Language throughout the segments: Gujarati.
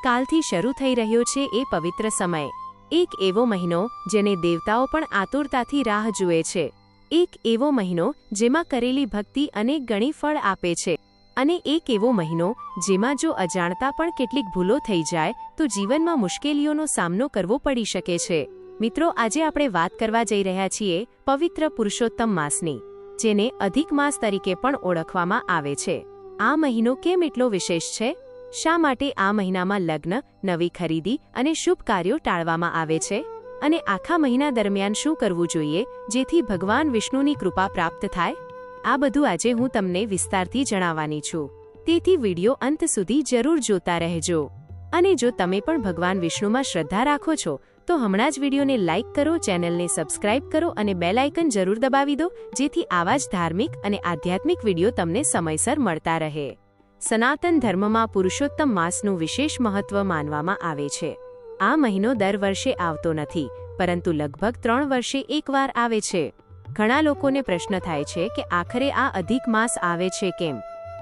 કાલથી શરૂ થઈ રહ્યો છે એ પવિત્ર સમય, એક એવો મહિનો જેને દેવતાઓ પણ આતુરતાથી રાહ જુએ છે, એક એવો મહિનો જેમાં કરેલી ભક્તિ અનેક ગણી ફળ આપે છે, અને એક એવો મહિનો જેમાં જો અજાણતા પણ કેટલીક ભૂલો થઈ જાય તો જીવનમાં મુશ્કેલીઓનો સામનો કરવો પડી શકે છે. મિત્રો, આજે આપણે વાત કરવા જઈ રહ્યા છીએ પવિત્ર પુરુષોત્તમ માસની, જેને અધિક માસ તરીકે પણ ઓળખવામાં આવે છે. આ મહિનો કેમ એટલો વિશેષ છે? શા માટે આ મહિનામાં લગ્ન, નવી ખરીદી અને શુભ કાર્યો ટાળવામાં આવે છે? અને આખા મહિના દરમિયાન શું કરવું જોઈએ જેથી ભગવાન વિષ્ણુની કૃપા પ્રાપ્ત થાય? આ બધું આજે હું તમને વિસ્તારથી જણાવવાની છું, તેથી વિડીયો અંત સુધી જરૂર જોતા રહેજો. અને જો તમે પણ ભગવાન વિષ્ણુમાં શ્રદ્ધા રાખો છો તો હમણાં જ વિડીયોને લાઇક કરો, ચેનલને સબસ્ક્રાઇબ કરો અને બેલ આઇકન જરૂર દબાવી દો, જેથી આવા જ ધાર્મિક અને આધ્યાત્મિક વિડીયો તમને સમયસર મળતા રહે. સનાતન ધર્મમાં પુરુષોત્તમ માસનું વિશેષ મહત્વ માનવામાં આવે છે. આ મહિનો દર વર્ષે આવતો નથી, પરંતુ લગભગ 3 વર્ષે એકવાર આવે છે. ઘણા લોકોને પ્રશ્ન થાય છે કે આખરે આ અધિક માસ આવે છે કેમ?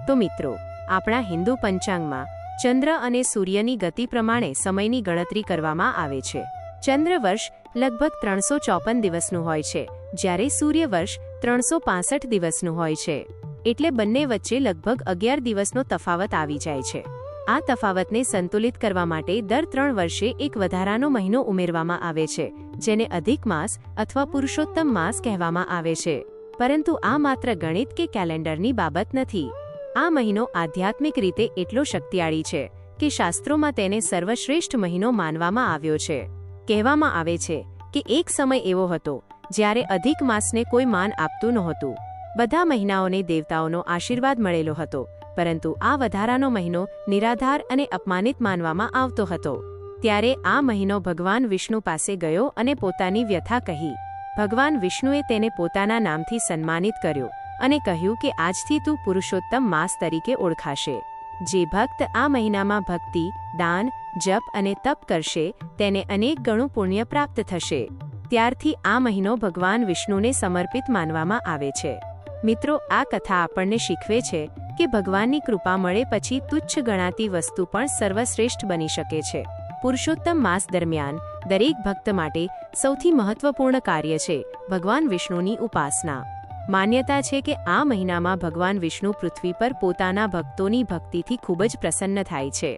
તો મિત્રો, આપણા હિન્દુ પંચાંગમાં ચંદ્ર અને સૂર્યની ગતિ પ્રમાણે સમયની ગણતરી કરવામાં આવે છે. ચંદ્ર વર્ષ લગભગ 354 દિવસનું હોય છે, જ્યારે સૂર્ય વર્ષ 365 દિવસનું હોય છે. એટલે બંને વચ્ચે લગભગ 11 દિવસનો તફાવત આવી જાય છે. આ તફાવતને સંતુલિત કરવા માટે દર 3 વર્ષે એક વધારાનો મહિનો ઉમેરવામાં આવે છે, જેને અધિક માસ અથવા પુરુષોત્તમ માસ કહેવામાં આવે છે. પરંતુ આ માત્ર ગણિત કે કેલેન્ડરની બાબત નથી. આ મહિનો આધ્યાત્મિક રીતે એટલો શક્તિશાળી છે કે શાસ્ત્રોમાં તેને સર્વશ્રેષ્ઠ મહિનો માનવામાં આવ્યો છે. કહેવામાં આવે છે કે એક સમય એવો હતો જ્યારે અધિક માસને કોઈ માન આપતું નહોતું. બધા મહિનાઓને દેવતાઓનો આશીર્વાદ મળેલો હતો, પરંતુ આ વધારાનો મહિનો નિરાધાર અને અપમાનિત માનવામાં આવતો હતો. ત્યારે આ મહિનો ભગવાન વિષ્ણુ પાસે ગયો અને પોતાની વ્યથા કહી. ભગવાન વિષ્ણુએ તેને પોતાના નામથી સન્માનિત કર્યો અને કહ્યું કે આજથી તું પુરુષોત્તમ માસ તરીકે ઓળખાશે. જે ભક્ત આ મહિનામાં ભક્તિ, દાન, જપ અને તપ કરશે તેને અનેક ગણું પુણ્ય પ્રાપ્ત થશે. ત્યારથી આ મહિનો ભગવાન વિષ્ણુને સમર્પિત માનવામાં આવે છે. મિત્રો, આ કથા આપણને શીખવે છે કે ભગવાનની કૃપા મળે પછી તુચ્છ ગણાતી વસ્તુ પણ સર્વશ્રેષ્ઠ બની શકે છે. પુરુષોત્તમ માસ દરમિયાન દરેક ભક્ત માટે સૌથી મહત્વપૂર્ણ કાર્ય છે ભગવાન વિષ્ણુની ઉપાસના. માન્યતા છે કે આ મહિનામાં ભગવાન વિષ્ણુ પૃથ્વી પર પોતાના ભક્તોની ભક્તિથી ખૂબ જ પ્રસન્ન થાય છે.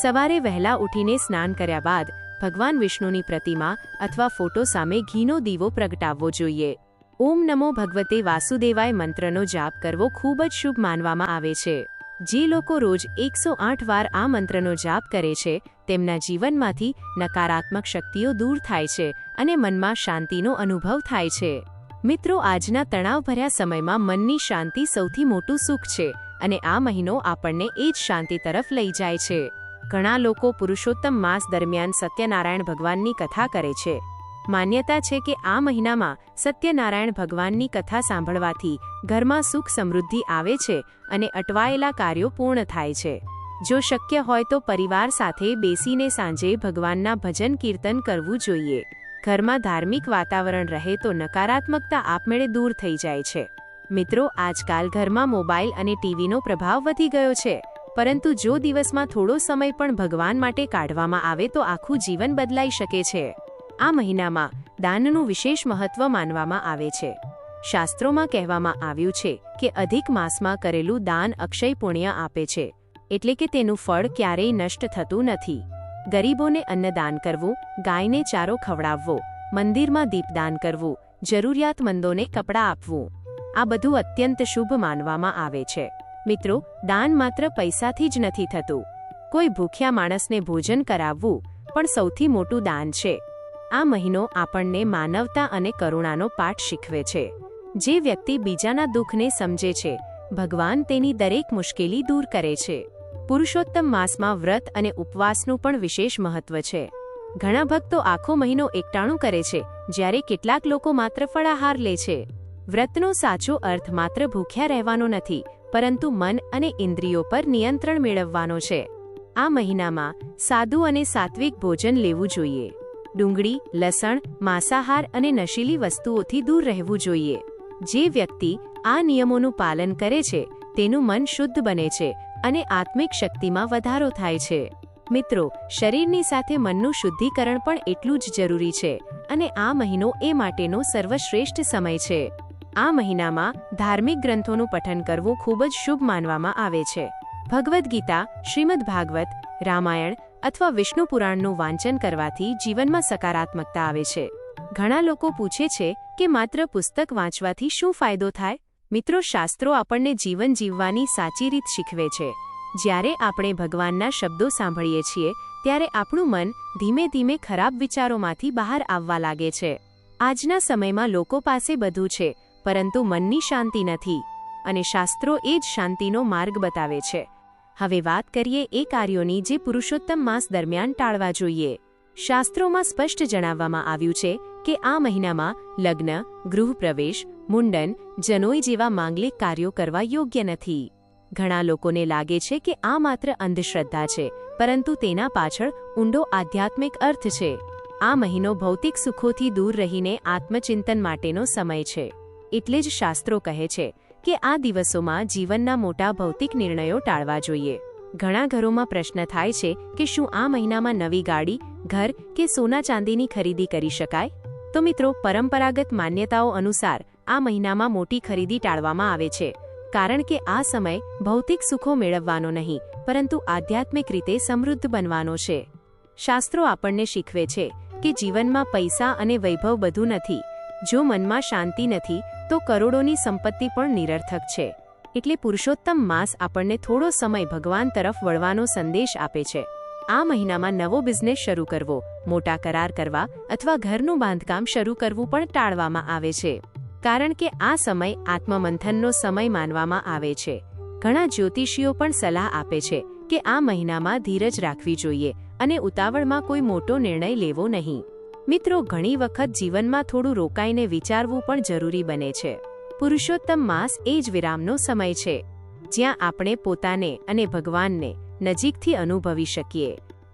સવારે વહેલા ઉઠીને સ્નાન કર્યા બાદ ભગવાન વિષ્ણુની પ્રતિમા અથવા ફોટો સામે ઘીનો દીવો પ્રગટાવવો જોઈએ. ઓમ નમો ભગવતે વાસુદેવાય મંત્રનો જાપ કરવો ખૂબ જ શુભ માનવામાં આવે છે. જે લોકો રોજ 108 વાર આ મંત્રનો જાપ કરે છે તેમના જીવનમાંથી નકારાત્મક શક્તિઓ દૂર થાય છે અને મનમાં શાંતિનો અનુભવ થાય છે. મિત્રો, આજના તણાવભર્યા સમયમાં મનની શાંતિ સૌથી મોટું સુખ છે, અને આ મહિનો આપણને એ જ શાંતિ તરફ લઈ જાય છે. ઘણા લોકો પુરુષોત્તમ માસ દરમિયાન સત્યનારાયણ ભગવાનની કથા કરે છે. માન્યતા છે કે આ મહિનામાં સત્યનારાયણ ભગવાનની કથા સાંભળવાથી ઘરમાં સુખ સમૃદ્ધિ આવે છે અને અટવાયેલા કાર્યો પૂર્ણ થાય છે. જો શક્ય હોય તો પરિવાર સાથે બેસીને સાંજે ભગવાનના ભજન કીર્તન કરવું જોઈએ. ઘરમાં ધાર્મિક વાતાવરણ રહે તો નકારાત્મકતા આપમેળે દૂર થઈ જાય છે. મિત્રો, આજકાલ ઘરમાં મોબાઈલ અને ટીવીનો પ્રભાવ વધી ગયો છે, પરંતુ જો દિવસમાં થોડો સમય પણ ભગવાન માટે કાઢવામાં આવે તો આખું જીવન બદલાઈ શકે છે. આ મહિનામાં દાનનું વિશેષ મહત્વ માનવામાં આવે છે. શાસ્ત્રોમાં કહેવામાં આવ્યું છે કે અધિક માસમાં કરેલું દાન અક્ષય પુણ્ય આપે છે, એટલે કે તેનું ફળ ક્યારેય નષ્ટ થતું નથી. ગરીબોને અન્નદાન કરવું, ગાયને ચારો ખવડાવવો, મંદિરમાં દીપદાન કરવું, જરૂરિયાતમંદોને કપડાં આપવું, આ બધું અત્યંત શુભ માનવામાં આવે છે. મિત્રો, દાન માત્ર પૈસાથી જ નથી થતું. કોઈ ભૂખ્યા માણસને ભોજન કરાવવું પણ સૌથી મોટું દાન છે. આ મહિનો આપણને માનવતા અને કરુણાનો પાઠ શીખવે છે. જે વ્યક્તિ બીજાના દુઃખને સમજે છે, ભગવાન તેની દરેક મુશ્કેલી દૂર કરે છે. પુરુષોત્તમ માસમાં વ્રત અને ઉપવાસનું પણ વિશેષ મહત્વ છે. ઘણા ભક્તો આખો મહિનો એકટાણું કરે છે, જ્યારે કેટલાક લોકો માત્ર ફળાહાર લે છે. વ્રતનો સાચો અર્થ માત્ર ભૂખ્યા રહેવાનો નથી, પરંતુ મન અને ઇન્દ્રિયો પર નિયંત્રણ મેળવવાનો છે. આ મહિનામાં સાદું અને સાત્વિક ભોજન લેવું જોઈએ. ડુંગળી, લસણ, માંસાહાર અને નશીલી વસ્તુઓથી દૂર રહેવું જોઈએ. જે વ્યક્તિ આ નિયમોનું પાલન કરે છે તેનું મન શુદ્ધ બને છે અને આત્મિક શક્તિમાં વધારો થાય છે. મિત્રો, શરીરની સાથે મનનું શુદ્ધિકરણ પણ એટલું જ જરૂરી છે અને આ મહિનો એ માટેનો સર્વશ્રેષ્ઠ સમય છે. આ મહિનામાં ધાર્મિક ગ્રંથોનું પઠન કરવું ખૂબ જ શુભ માનવામાં આવે છે. ભગવદ્ ગીતા, શ્રીમદ્ ભાગવત, રામાયણ અથવા વિષ્ણુ પુરાણનું વાંચન કરવાથી જીવનમાં સકારાત્મકતા આવે છે. ઘણા લોકો પૂછે છે કે માત્ર પુસ્તક વાંચવાથી શું ફાયદો થાય? મિત્રો, શાસ્ત્રો આપણને જીવન જીવવાની સાચી રીત શીખવે છે. જ્યારે આપણે ભગવાનના શબ્દો સાંભળીએ છીએ ત્યારે આપણું મન ધીમે ધીમે ખરાબ વિચારોમાંથી બહાર આવવા લાગે છે. આજના સમયમાં લોકો પાસે બધું છે, પરંતુ મનની શાંતિ નથી, અને શાસ્ત્રો એ જ શાંતિનો માર્ગ બતાવે છે. હવે વાત કરીએ એ કાર્યોની જે પુરુષોત્તમ માસ દરમિયાન ટાળવા જોઈએ. શાસ્ત્રોમાં સ્પષ્ટ જણાવવામાં આવ્યું છે કે આ મહિનામાં લગ્ન, ગૃહપ્રવેશ, મુંડન, જનોઈ જેવા માંગલિક કાર્યો કરવા યોગ્ય નથી. ઘણા લોકોને લાગે છે કે આ માત્ર અંધશ્રદ્ધા છે, પરંતુ તેના પાછળ ઊંડો આધ્યાત્મિક અર્થ છે. આ મહિનો ભૌતિક સુખોથી દૂર રહીને આત્મચિંતન માટેનો સમય છે. એટલે જ શાસ્ત્રો કહે છે કે આ દિવસોમાં જીવનના મોટા ભૌતિક નિર્ણયો ટાળવા જોઈએ. ઘણા ઘરોમાં પ્રશ્ન થાય છે કે શું આ મહિનામાં નવી ગાડી, ઘર કે સોના ચાંદીની ખરીદી કરી શકાય? તો મિત્રો, પરંપરાગત માન્યતાઓ અનુસાર આ મહિનામાં મોટી ખરીદી ટાળવામાં આવે છે, કારણ કે આ સમય ભૌતિક સુખો મેળવવાનો નહીં, પરંતુ આધ્યાત્મિક રીતે સમૃદ્ધ બનવાનો છે. શાસ્ત્રો આપણને શીખવે છે કે જીવનમાં પૈસા અને વૈભવ બધું નથી. જો મનમાં શાંતિ નથી તો કરોડોની સંપત્તિ પણ નિરર્થક છે. એટલે પુરુષોત્તમ માસ આપણને થોડો સમય ભગવાન તરફ વળવાનો સંદેશ આપે છે. આ મહિનામાં નવો બિઝનેસ શરૂ કરવો, મોટા કરાર કરવા અથવા ઘરનું બાંધકામ શરૂ કરવું પણ ટાળવામાં આવે છે, કારણ કે આ સમય આત્મમંથનનો સમય માનવામાં આવે છે. ઘણા જ્યોતિષીઓ પણ સલાહ આપે છે કે આ મહિનામાં ધીરજ રાખવી જોઈએ અને ઉતાવળમાં કોઈ મોટો નિર્ણય લેવો નહીં. મિત્રો, ઘણી વખત જીવનમાં થોડું રોકાઈને વિચારવું પણ જરૂરી બને છે. પુરુષોત્તમ માસ એ જ વિરામનો સમય છે, જ્યાં આપણે પોતાને અને ભગવાનને નજીકથી અનુભવી શકીએ.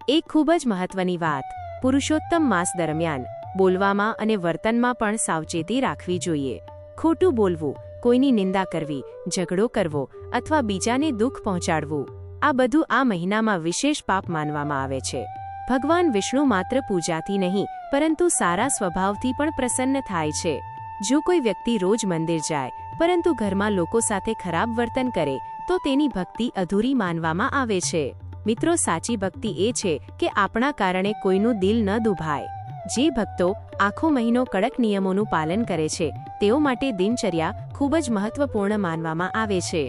એક ખૂબ જ મહત્વની વાત, પુરુષોત્તમ માસ દરમિયાન બોલવામાં અને વર્તનમાં પણ સાવચેતી રાખવી જોઈએ. ખોટું બોલવું, કોઈની નિંદા કરવી, ઝઘડો કરવો અથવા બીજાને દુઃખ પહોંચાડવું, આ બધું આ મહિનામાં વિશેષ પાપ માનવામાં આવે છે. ભગવાન વિષ્ણુ માત્ર પૂજાથી નહીં, પરંતુ સારા સ્વભાવથી પણ પ્રસન્ન થાય છે. જો કોઈ વ્યક્તિ રોજ મંદિર જાય પરંતુ ઘરમાં લોકો સાથે ખરાબ વર્તન કરે તો તેની ભક્તિ અધૂરી માનવામાં આવે છે. મિત્રો, સાચી ભક્તિ એ છે કે આપણા કારણે કોઈનું દિલ ન દુભાય. જે ભક્તો આખો મહિનો કડક નિયમોનું પાલન કરે છે તેઓ માટે દિનચર્યા ખૂબ જ મહત્વપૂર્ણ માનવામાં આવે છે.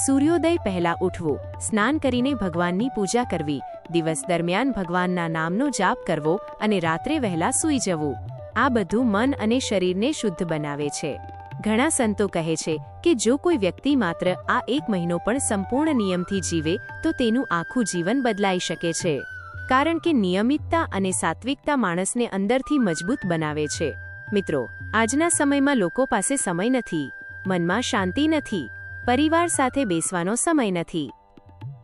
સૂર્યોદય પહેલા ઉઠવું, સ્નાન કરીને ભગવાનની પૂજા કરવી, દિવસ દરમિયાન ભગવાનના નામનો જાપ કરવો અને રાત્રે વહેલા સૂઈ જવું, આ બધું મન અને શરીરને શુદ્ધ બનાવે છે. ઘણા સંતો કહે છે કે જો કોઈ વ્યક્તિ માત્ર આ એક મહિનો પણ સંપૂર્ણ નિયમથી જીવે તો તેનું આખું જીવન બદલાઈ શકે છે, કારણ કે નિયમિતતા અને સાત્વિકતા માણસને અંદરથી મજબૂત બનાવે છે. મિત્રો, આજના સમયમાં લોકો પાસે સમય નથી, મનમાં શાંતિ નથી, પરિવાર સાથે બેસવાનો સમય નથી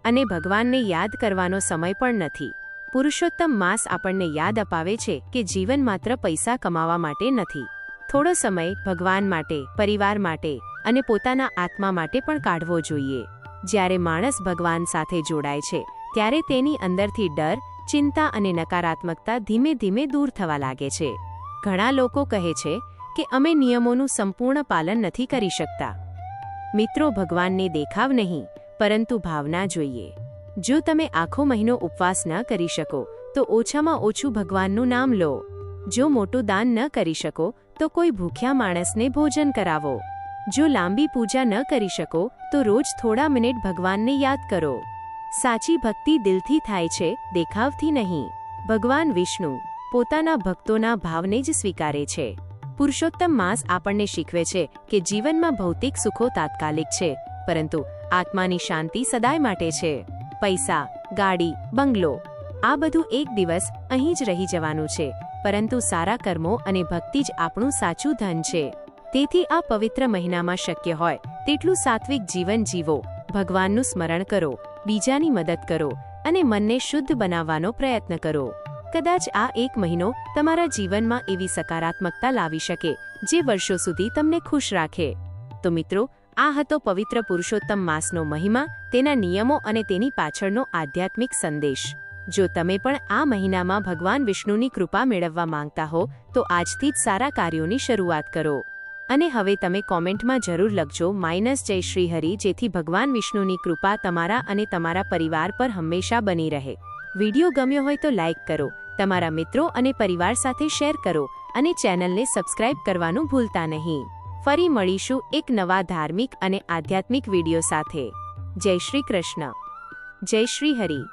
અને ભગવાનને યાદ કરવાનો સમય પણ નથી. પુરુષોત્તમ માસ આપણને યાદ અપાવે છે કે જીવન માત્ર પૈસા કમાવા માટે નથી. થોડો સમય ભગવાન માટે, પરિવાર માટે અને પોતાના આત્મા માટે પણ કાઢવો જોઈએ. જ્યારે માણસ ભગવાન સાથે જોડાય છે ત્યારે તેની અંદરથી ડર, ચિંતા અને નકારાત્મકતા ધીમે ધીમે દૂર થવા લાગે છે. ઘણા લોકો કહે છે કે અમે નિયમોનું સંપૂર્ણ પાલન નથી કરી શકતા. મિત્રો, ભગવાનને દેખાવ નહીં, પરંતુ ભાવના જોઈએ. જો તમે આખો મહિનો ઉપવાસ ન કરી શકો તો ઓછામાં ઓછું ભગવાનનું નામ લો. જો મોટું દાન ન કરી શકો તો કોઈ ભૂખ્યા માણસને ભોજન કરાવો. જો લાંબી પૂજા ન કરી શકો તો રોજ થોડા મિનિટ ભગવાનને યાદ કરો. સાચી ભક્તિ દિલથી થાય છે, દેખાવથી નહીં. ભગવાન વિષ્ણુ પોતાના ભક્તોના ભાવને જ સ્વીકારે છે. પુરુષોત્તમ માસ આપણને શીખવે છે કે જીવનમાં ભૌતિક સુખો તાત્કાલિક છે, પરંતુ આત્માની શાંતિ સદાય માટે છે. પૈસા, ગાડી, બંગલો, આ બધું એક દિવસ અહીં જ રહી જવાનું છે, પરંતુ સારા કર્મો અને ભક્તિ જ આપણું સાચું ધન છે. તેથી આ પવિત્ર મહિનામાં શક્ય હોય તેટલું સાત્વિક જીવન જીવો, ભગવાનનું સ્મરણ કરો, બીજાની મદદ કરો અને મનને શુદ્ધ બનાવવાનો પ્રયત્ન કરો. કદાચ આ એક મહિનો તમારા જીવનમાં એવી સકારાત્મકતા લાવી શકે જે વર્ષો સુધી તમને ખુશ રાખે. તો મિત્રો, આ હતો પવિત્ર પુરુષોત્તમ માસનો મહિમા, તેના નિયમો અને તેની પાછળનો આધ્યાત્મિક સંદેશ. જો તમે પણ આ મહિનામાં ભગવાન વિષ્ણુની કૃપા મેળવવા માંગતા હો તો આજથી જ સારા કાર્યોની શરૂઆત કરો. અને હવે તમે કોમેન્ટમાં જરૂર લખજો જય શ્રી હરિ, જેથી ભગવાન વિષ્ણુની કૃપા તમારા અને તમારા પરિવાર પર હંમેશા બની રહે. વિડીયો ગમ્યો હોય તો લાઇક કરો, તમારા મિત્રો અને પરિવાર સાથે શેર કરો અને ચેનલને સબસ્ક્રાઇબ કરવાનું ભૂલતા નહીં. ફરી મળીશું એક નવા ધાર્મિક અને આધ્યાત્મિક વિડીયો સાથે. જય શ્રી કૃષ્ણ. જય શ્રી હરિ.